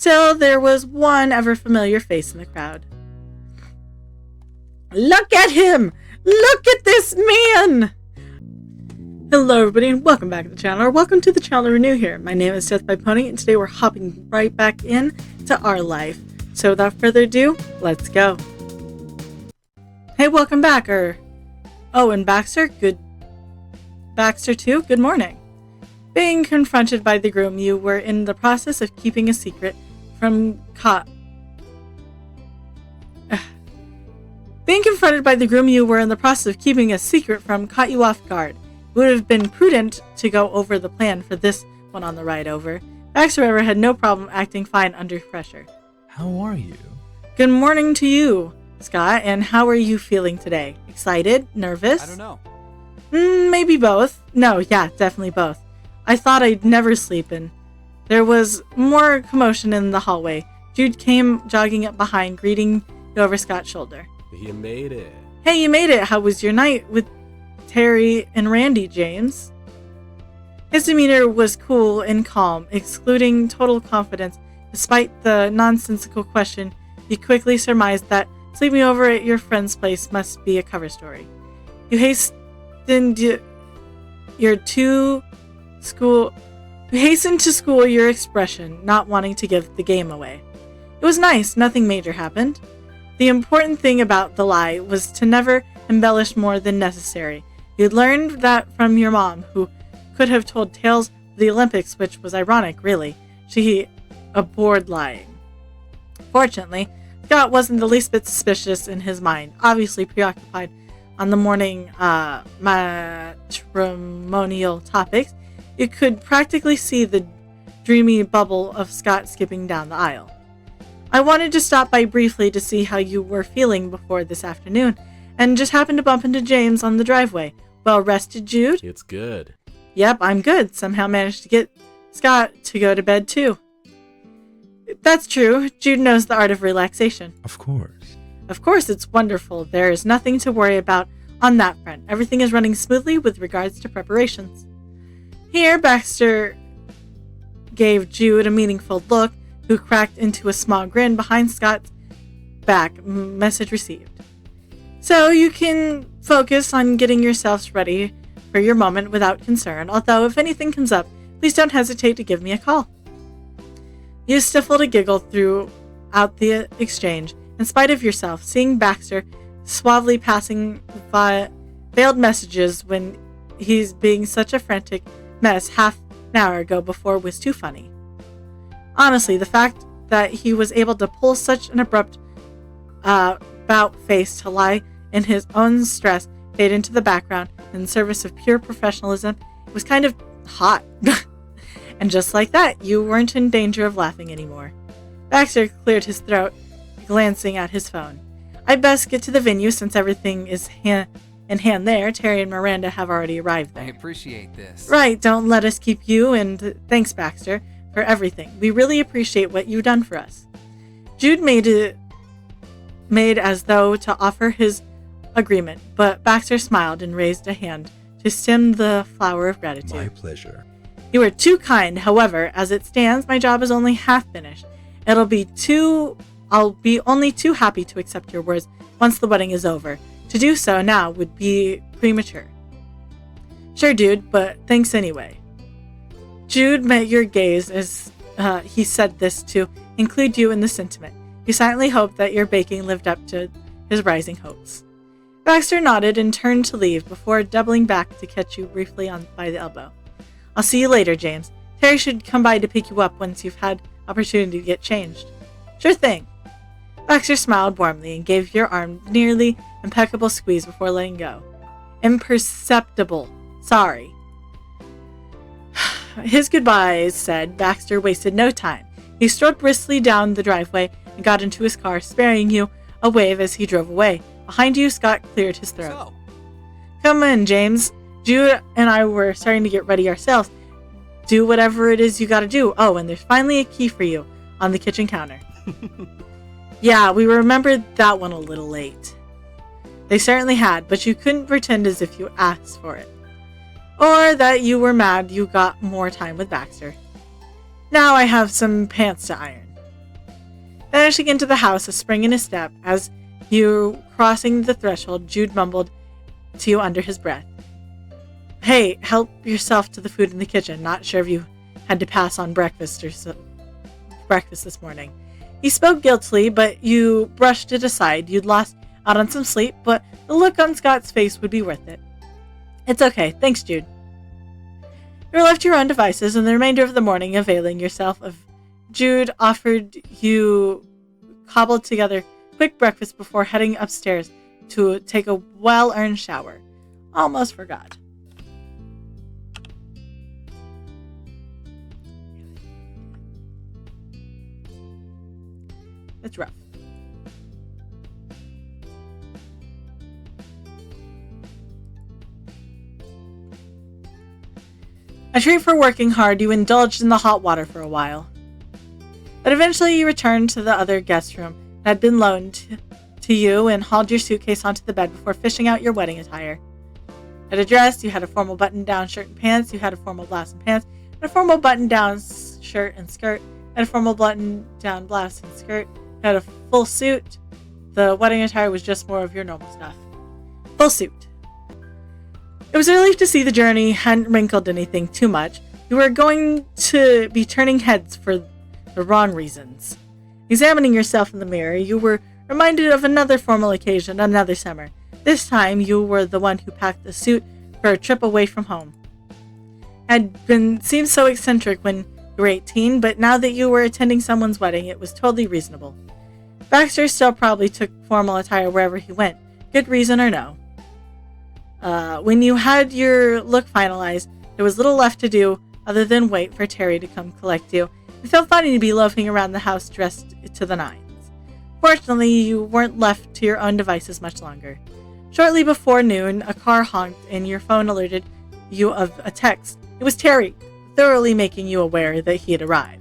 Still, there was one ever-familiar face in the crowd. Look at him! Look at this man! Hello everybody and welcome back to the channel, or welcome to the channel if you're new here. My name is Death by Pony and today we're hopping right back in to our life. So without further ado, let's go. Hey, welcome back, and Baxter, Baxter too, good morning. Being confronted by the groom you were in the process of keeping a secret from caught you off guard. It would have been prudent to go over the plan for this one on the ride over. Baxter, however, had no problem acting fine under pressure. How are you? Good morning to you, Scott, and how are you feeling today? Excited? Nervous? I don't know. Maybe both. No, yeah, definitely both. I thought I'd never sleep in. There was more commotion in the hallway. Jude came jogging up behind, greeting you over Scott's shoulder. You made it. Hey, you made it. How was your night with Terry and Randy, James? His demeanor was cool and calm, excluding total confidence. Despite the nonsensical question, you quickly surmised that sleeping over at your friend's place must be a cover story. You hastened to school your expression, not wanting to give the game away. It was nice, nothing major happened. The important thing about the lie was to never embellish more than necessary. You'd learned that from your mom, who could have told tales of the Olympics, which was ironic, really. She abhorred lying. Fortunately, Scott wasn't the least bit suspicious in his mind, obviously preoccupied on the morning matrimonial topics. You could practically see the dreamy bubble of Scott skipping down the aisle. I wanted to stop by briefly to see how you were feeling before this afternoon, and just happened to bump into James on the driveway. Well rested, Jude? It's good. Yep, I'm good. Somehow managed to get Scott to go to bed too. That's true. Jude knows the art of relaxation. Of course. Of course, it's wonderful. There is nothing to worry about on that front. Everything is running smoothly with regards to preparations. Here, Baxter gave Jude a meaningful look, who cracked into a small grin behind Scott's back. Message received. So you can focus on getting yourselves ready for your moment without concern, although if anything comes up, please don't hesitate to give me a call. You stifled a giggle throughout the exchange, in spite of yourself, seeing Baxter suavely passing veiled messages when he's being such a frantic mess half an hour ago before was too funny. Honestly, the fact that he was able to pull such an abrupt about face to lie in his own stress, fade into the background in service of pure professionalism, was kind of hot. And just like that, you weren't in danger of laughing anymore. Baxter cleared his throat, glancing at his phone. I'd best get to the venue since everything is in hand there. Terry and Miranda have already arrived there. I appreciate this. Right, don't let us keep you, and thanks, Baxter, for everything. We really appreciate what you've done for us. Jude made as though to offer his agreement, but Baxter smiled and raised a hand to stem the flower of gratitude. My pleasure. You are too kind. However, as it stands, my job is only half finished. I'll be only too happy to accept your words once the wedding is over. To do so now would be premature. Sure, dude, but thanks anyway. Jude met your gaze as he said this to include you in the sentiment. He silently hoped that your baking lived up to his rising hopes. Baxter nodded and turned to leave before doubling back to catch you briefly by the elbow. I'll see you later, James. Terry should come by to pick you up once you've had opportunity to get changed. Sure thing. Baxter smiled warmly and gave your arm nearly impeccable squeeze before letting go. Imperceptible. Sorry. His goodbyes said, Baxter wasted no time. He strode briskly down the driveway and got into his car, sparing you a wave as he drove away. Behind you, Scott cleared his throat. So, Come in, James. Jude and I were starting to get ready ourselves. Do whatever it is you gotta do. Oh, and there's finally a key for you on the kitchen counter. Yeah, we remembered that one a little late. They certainly had, but you couldn't pretend as if you asked for it. Or that you were mad you got more time with Baxter. Now I have some pants to iron. Vanishing into the house, a spring in his step. As you crossing the threshold, Jude mumbled to you under his breath. Hey, help yourself to the food in the kitchen. Not sure if you had to pass on breakfast this morning. He spoke guiltily, but you brushed it aside. You'd lost out on some sleep, but the look on Scott's face would be worth it. It's okay. Thanks, Jude. You were left to your own devices, and the remainder of the morning availing yourself of Jude offered you cobbled together quick breakfast before heading upstairs to take a well-earned shower. Almost forgot. It's rough. A treat for working hard, you indulged in the hot water for a while. But eventually you returned to the other guest room that had been loaned to you and hauled your suitcase onto the bed before fishing out your wedding attire. You had a dress, you had a formal button-down shirt and pants, you had a formal blouse and pants, and a formal button-down shirt and skirt, and a formal button-down blouse and skirt, you had a full suit. The wedding attire was just more of your normal stuff. Full suit. It was a relief to see the journey hadn't wrinkled anything too much. You were going to be turning heads for the wrong reasons. Examining yourself in the mirror, you were reminded of another formal occasion, another summer. This time, you were the one who packed the suit for a trip away from home. Seemed so eccentric when you were 18, but now that you were attending someone's wedding, it was totally reasonable. Baxter still probably took formal attire wherever he went, good reason or no. When you had your look finalized, there was little left to do other than wait for Terry to come collect you. It felt funny to be loafing around the house dressed to the nines. Fortunately, you weren't left to your own devices much longer. Shortly before noon, a car honked and your phone alerted you of a text. It was Terry, thoroughly making you aware that he had arrived.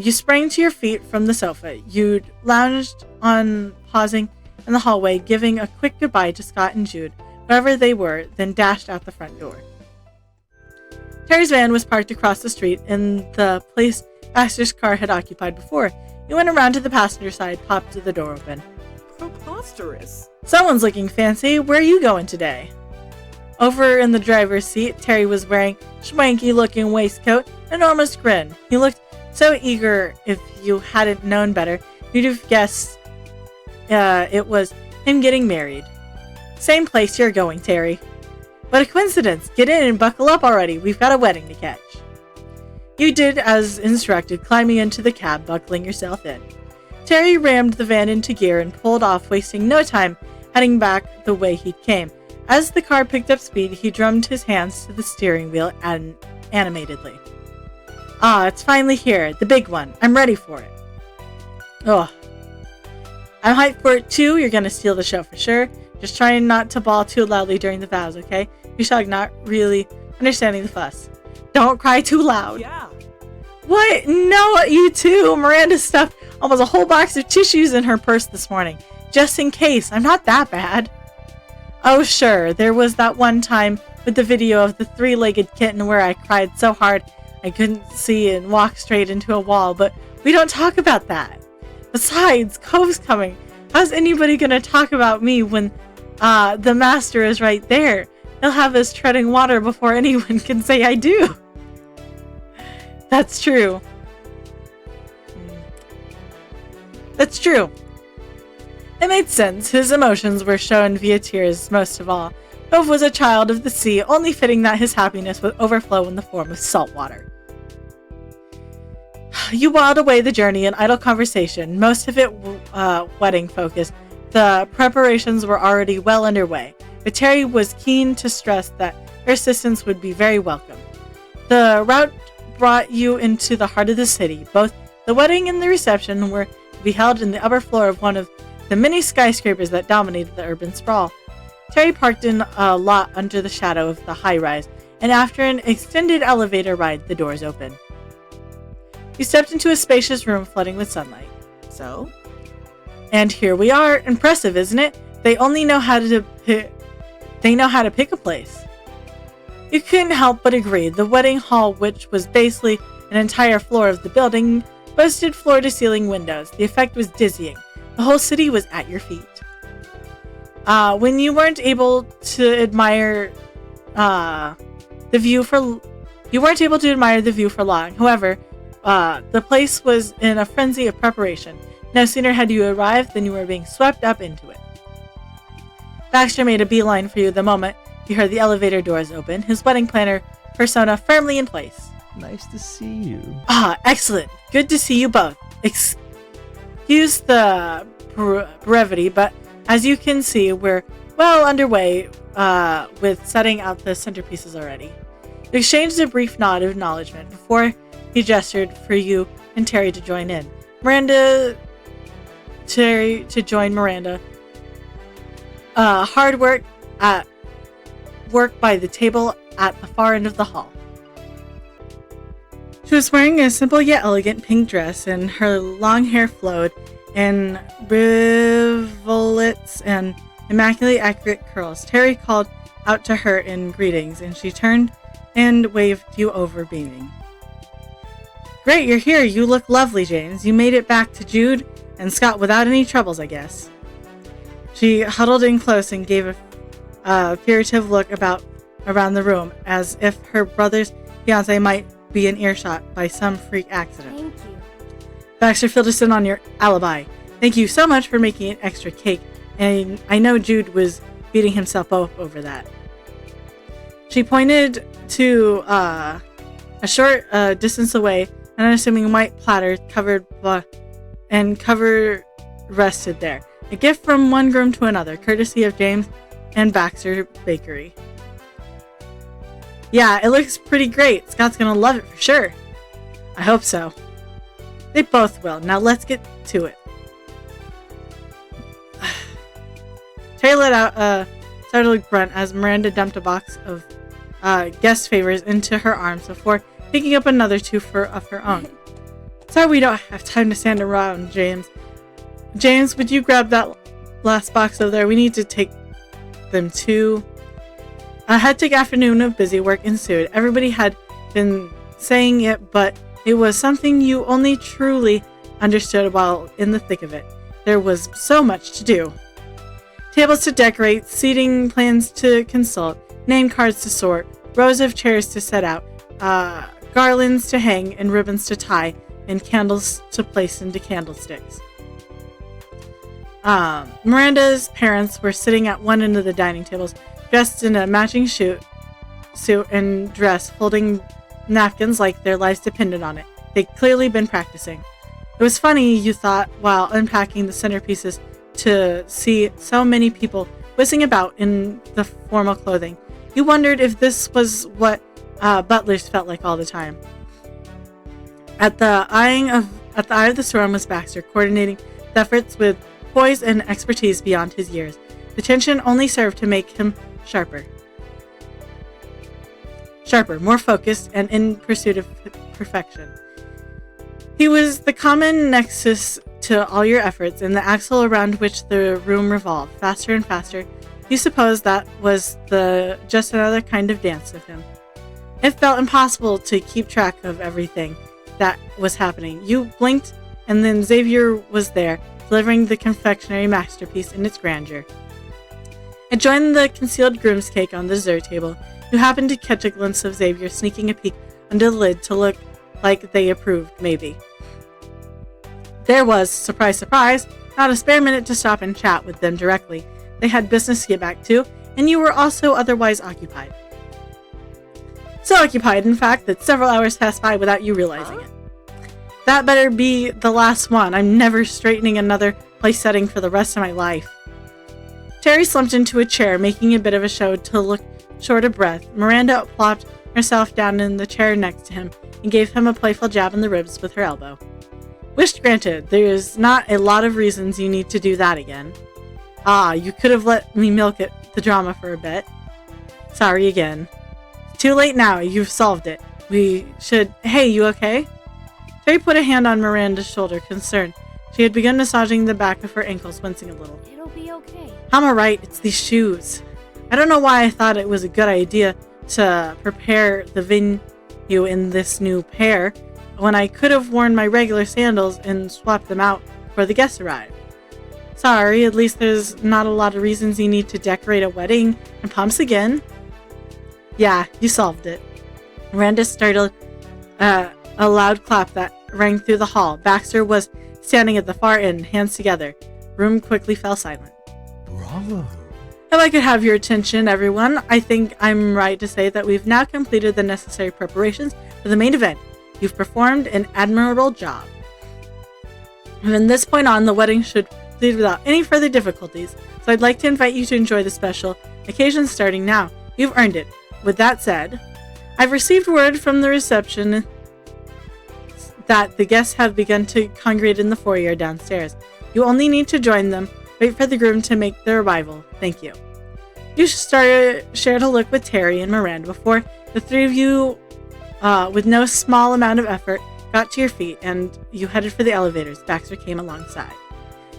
You sprang to your feet from the sofa. You'd lounged on, pausing in the hallway, giving a quick goodbye to Scott and Jude, wherever they were, then dashed out the front door. Terry's van was parked across the street in the place Baxter's car had occupied before. You went around to the passenger side, popped the door open. Preposterous. Someone's looking fancy. Where are you going today? Over in the driver's seat, Terry was wearing a schwanky-looking waistcoat and an enormous grin. He looked so eager. If you hadn't known better, you'd have guessed it was him getting married. Same place you're going, Terry. What a coincidence. Get in and buckle up already. We've got a wedding to catch. You did as instructed, climbing into the cab, buckling yourself in. Terry rammed the van into gear and pulled off, wasting no time heading back the way he came. As the car picked up speed, he drummed his hands to the steering wheel animatedly. Ah, it's finally here. The big one. I'm ready for it. Oh. I'm hyped for it too. You're gonna steal the show for sure. Just trying not to bawl too loudly during the vows, okay? You shall not really understanding the fuss. Don't cry too loud. Yeah. What? No, you too. Miranda stuffed almost a whole box of tissues in her purse this morning. Just in case. I'm not that bad. Oh, sure. There was that one time with the video of the three-legged kitten where I cried so hard I couldn't see and walked straight into a wall, but we don't talk about that. Besides, Coves coming. How's anybody gonna talk about me when the master is right there? He'll have us treading water before anyone can say I do. That's true. That's true. It made sense. His emotions were shown via tears most of all. Cove was a child of the sea, only fitting that his happiness would overflow in the form of salt water. You whiled away the journey in idle conversation, most of it wedding focused. The preparations were already well underway, but Terry was keen to stress that her assistance would be very welcome. The route brought you into the heart of the city. Both the wedding and the reception were to be held in the upper floor of one of the many skyscrapers that dominated the urban sprawl. Terry parked in a lot under the shadow of the high-rise, and after an extended elevator ride, the doors opened. You stepped into a spacious room flooding with sunlight. So? And here we are. Impressive, isn't it? They know how to pick a place. You couldn't help but agree. The wedding hall, which was basically an entire floor of the building, boasted floor-to-ceiling windows. The effect was dizzying. The whole city was at your feet. When you weren't able to admire the view for long. However, the place was in a frenzy of preparation. No sooner had you arrived than you were being swept up into it. Baxter made a beeline for you the moment he heard the elevator doors open, his wedding planner persona firmly in place. Nice to see you. Ah, excellent. Good to see you both. Excuse the brevity, but as you can see, we're well underway with setting out the centerpieces already. You exchanged a brief nod of acknowledgement before he gestured for you and Terry to join in. Terry to join Miranda. Hard work by the table at the far end of the hall. She was wearing a simple yet elegant pink dress, and her long hair flowed in rivulets and immaculately accurate curls. Terry called out to her in greetings, and she turned and waved you over, beaming. Great, you're here. You look lovely, James. You made it back to Jude and Scott without any troubles, I guess. She huddled in close and gave a furtive look around the room, as if her brother's fiancé might be in earshot by some freak accident. Thank you. Baxter filled us in on your alibi. Thank you so much for making an extra cake, and I know Jude was beating himself up over that. She pointed to a short distance away, an unassuming white platter covered rested there. A gift from one groom to another, courtesy of James and Baxter Bakery. Yeah, it looks pretty great. Scott's gonna love it for sure. I hope so. They both will. Now let's get to it. Terry let out a startled grunt as Miranda dumped a box of guest favors into her arms before picking up another two of her own. Sorry we don't have time to stand around, James. James, would you grab that last box over there? We need to take them too. A hectic afternoon of busy work ensued. Everybody had been saying it, but it was something you only truly understood while in the thick of it. There was so much to do. Tables to decorate, seating plans to consult, name cards to sort, rows of chairs to set out, garlands to hang and ribbons to tie, and candles to place into candlesticks. Miranda's parents were sitting at one end of the dining tables, dressed in a matching suit and dress, folding napkins like their lives depended on it. They'd clearly been practicing. It was funny, you thought, while unpacking the centerpieces, to see so many people whizzing about in the formal clothing. You wondered if this was what butlers felt like all the time. At the eye of the storm was Baxter, coordinating the efforts with poise and expertise beyond his years. The tension only served to make him sharper, more focused, and in pursuit of perfection. He was the common nexus to all your efforts, and the axle around which the room revolved, faster and faster. You supposed that was just another kind of dance with him. It felt impossible to keep track of everything that was happening. You blinked, and then Xavier was there, delivering the confectionery masterpiece in its grandeur. Enjoying the concealed groom's cake on the dessert table, you happened to catch a glimpse of Xavier sneaking a peek under the lid to look like they approved, maybe. There was, surprise, surprise, not a spare minute to stop and chat with them directly. They had business to get back to, and you were also otherwise occupied. So occupied, in fact, that several hours passed by without you realizing it. That better be the last one. I'm never straightening another place setting for the rest of my life. Terry slumped into a chair, making a bit of a show to look short of breath. Miranda plopped herself down in the chair next to him and gave him a playful jab in the ribs with her elbow. Wish granted, there's not a lot of reasons you need to do that again. You could have let me milk the drama for a bit. Sorry again. Too late now, you've solved it. We should... Hey, you okay? Terry put a hand on Miranda's shoulder, concerned. She had begun massaging the back of her ankles, wincing a little. It'll be okay. I'm alright, it's these shoes. I don't know why I thought it was a good idea to prepare the venue in this new pair. when I could have worn my regular sandals and swapped them out before the guests arrived. Sorry, at least there's not a lot of reasons you need to decorate a wedding and pumps again. Yeah, you solved it. Miranda started a loud clap that rang through the hall. Baxter was standing at the far end, hands together. Room quickly fell silent. Bravo. If I could have your attention, everyone, I think I'm right to say that we've now completed the necessary preparations for the main event. You've performed an admirable job. From this point on, the wedding should proceed without any further difficulties, so I'd like to invite you to enjoy the special occasion starting now. You've earned it. With that said, I've received word from the reception that the guests have begun to congregate in the foyer downstairs. You only need to join them. Wait for the groom to make their arrival. Thank you. You shared a look with Terry and Miranda before the three of you, with no small amount of effort, got to your feet and you headed for the elevators. Baxter came alongside.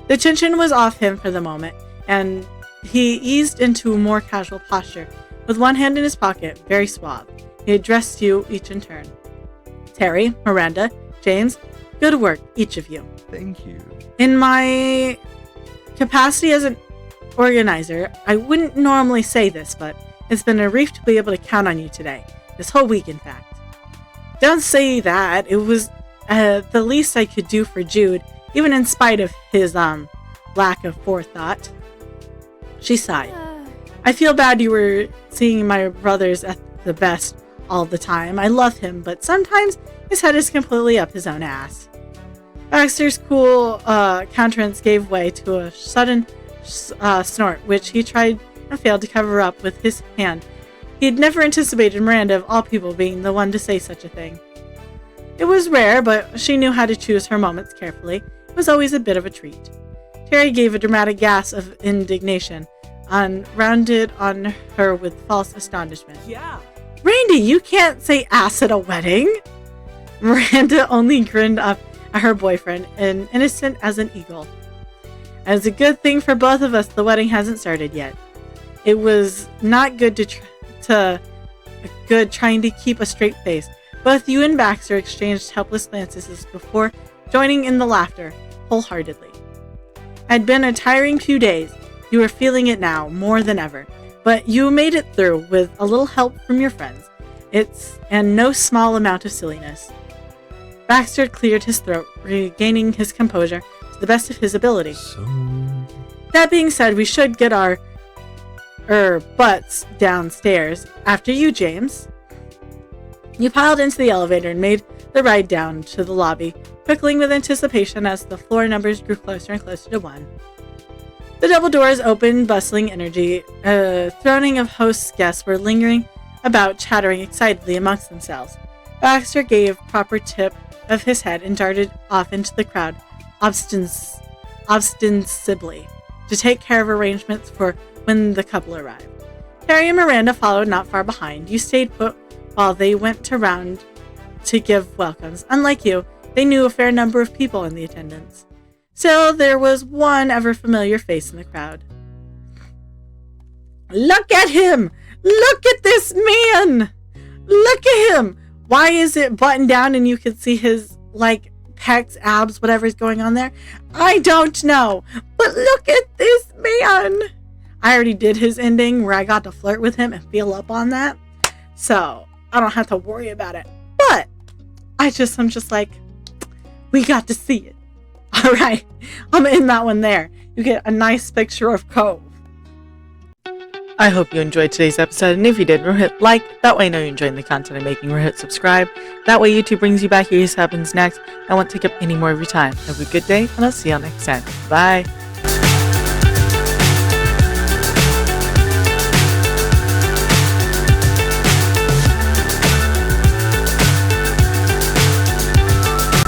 The tension was off him for the moment, and he eased into a more casual posture, with one hand in his pocket, very suave. He addressed you each in turn. Terry, Miranda, James, good work, each of you. Thank you. In my capacity as an organizer, I wouldn't normally say this, but it's been a relief to be able to count on you today. This whole week, in fact. Don't say that. It was the least I could do for Jude, even in spite of his lack of forethought. She sighed. I feel bad you were seeing my brothers at the best all the time. I love him, but sometimes his head is completely up his own ass. Baxter's cool countenance gave way to a sudden snort, which he tried and failed to cover up with his hand. He had never anticipated Miranda, of all people, being the one to say such a thing. It was rare, but she knew how to choose her moments carefully. It was always a bit of a treat. Terry gave a dramatic gasp of indignation, and rounded on her with false astonishment. Yeah. Randy, you can't say ass at a wedding! Miranda only grinned up at her boyfriend, and innocent as an eagle. And it's a good thing for both of us the wedding hasn't started yet. It was not good trying to keep a straight face. Both you and Baxter exchanged helpless glances before joining in the laughter, wholeheartedly. It had been a tiring few days. You were feeling it now, more than ever. But you made it through with a little help from your friends. And no small amount of silliness. Baxter cleared his throat, regaining his composure to the best of his ability. That being said, we should get our butts downstairs. After you, James. You piled into the elevator and made the ride down to the lobby, quickling with anticipation as the floor numbers grew closer and closer to 1. The double doors opened, bustling energy. A thronging of hosts' guests were lingering about, chattering excitedly amongst themselves. Baxter gave proper tip of his head and darted off into the crowd, ostensibly, to take care of arrangements for when the couple arrived. Terry and Miranda followed not far behind. You stayed put while they went around to give welcomes. Unlike you, they knew a fair number of people in the attendance. Still, there was one ever-familiar face in the crowd. Look at him! Look at this man! Look at him! Why is it buttoned down and you can see his, pecs, abs, whatever's going on there? I don't know. But look at this man! I already did his ending where I got to flirt with him and feel up on that. So, I don't have to worry about it. But, I'm just like, we got to see it. Alright, I'm in that one there. You get a nice picture of Cove. I hope you enjoyed today's episode, and if you did, hit like. That way I know you're enjoying the content I'm making. Hit subscribe. That way YouTube brings you back. Here's what happens next. I won't take up any more of your time. Have a good day, and I'll see you all next time. Bye.